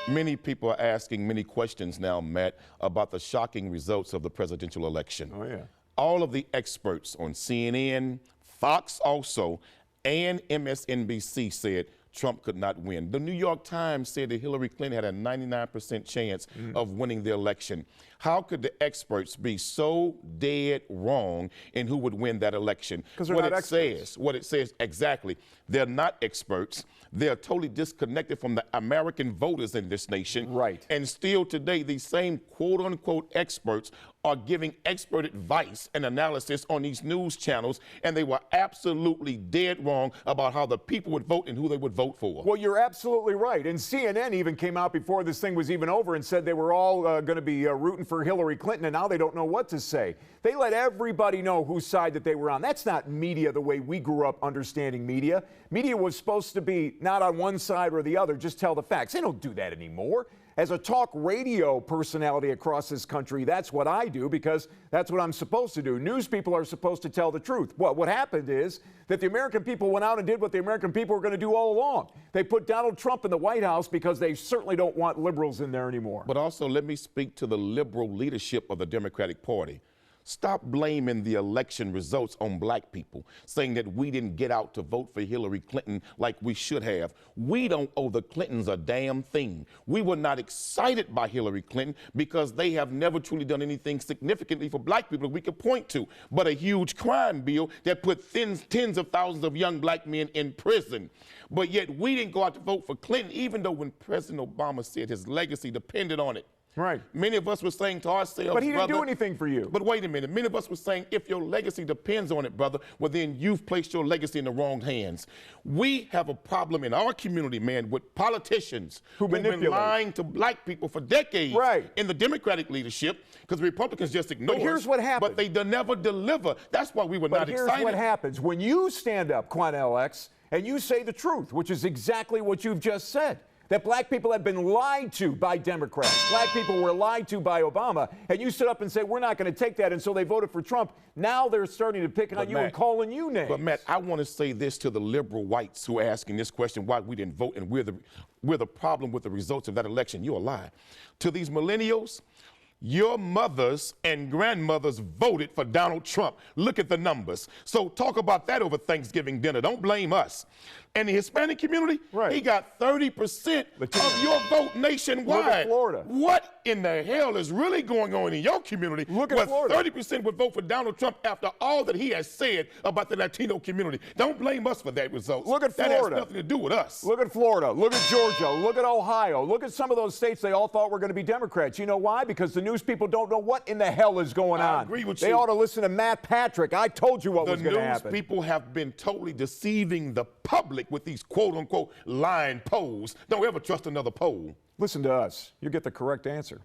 Many people are asking many questions now, Matt, about the shocking results of the presidential election. Oh, yeah. All of the experts on CNN, Fox also, and MSNBC said Trump could not win. The New York Times said that Hillary Clinton had a 99% chance of winning the election. How could the experts be so dead wrong in who would win that election? Because they're not experts. What it says, exactly. They're not experts. They're totally disconnected from the American voters in this nation. Right. And still today, these same quote-unquote experts are giving expert advice and analysis on these news channels, and they were absolutely dead wrong about how the people would vote and who they would vote for. Well, you're absolutely right. And CNN even came out before this thing was even over and said they were all going to be rooting for Hillary Clinton, and now they don't know what to say. They let everybody know whose side that they were on. That's not media the way we grew up understanding media. Media was supposed to be not on one side or the other, just tell the facts. They don't do that anymore. As a talk radio personality across this country, that's what I do because that's what I'm supposed to do. News people are supposed to tell the truth. Well, what happened is that the American people went out and did what the American people were going to do all along. They put Donald Trump in the White House because they certainly don't want liberals in there anymore. But also, let me speak to the liberal leadership of the Democratic Party. Stop blaming the election results on black people, saying that we didn't get out to vote for Hillary Clinton like we should have. We don't owe the Clintons a damn thing. We were not excited by Hillary Clinton because they have never truly done anything significantly for black people that we could point to, but a huge crime bill that put tens of thousands of young black men in prison. But yet we didn't go out to vote for Clinton, even though when President Obama said his legacy depended on it. Right. Many of us were saying to ourselves, but he didn't brother, do anything for you. But wait a minute. Many of us were saying, if your legacy depends on it, brother, well, then you've placed your legacy in the wrong hands. We have a problem in our community, man, with politicians who've been lying to black people for decades in the Democratic leadership because the Republicans just ignore us. But here's what happens. But they never deliver. That's why we were not excited. But here's what happens. When you stand up, Quanell X, and you say the truth, which is exactly what you've just said, that black people have been lied to by Democrats. Black people were lied to by Obama. And you stood up and said, we're not going to take that. And so they voted for Trump. Now they're starting to pick on you and calling you names. But, Matt, I want to say this to the liberal whites who are asking this question, why we didn't vote, and we're the problem with the results of that election. You're a lie. To these millennials, your mothers and grandmothers voted for Donald Trump. Look at the numbers. So talk about that over Thanksgiving dinner. Don't blame us. And the Hispanic community, he got 30% of your vote nationwide. Look at Florida. What in the hell is really going on in your community? Look at Florida. 30% would vote for Donald Trump after all that he has said about the Latino community. Don't blame us for that result. Look at Florida. That has nothing to do with us. Look at Florida. Look at Georgia. Look at Ohio. Look at some of those states they all thought were going to be Democrats. You know why? Because the news people don't know what in the hell is going on. I agree with you. They ought to listen to Matt Patrick. I told you what was going to happen. The news people have been totally deceiving the public with these quote-unquote lying polls. Don't ever trust another poll. Listen to us. You get the correct answer.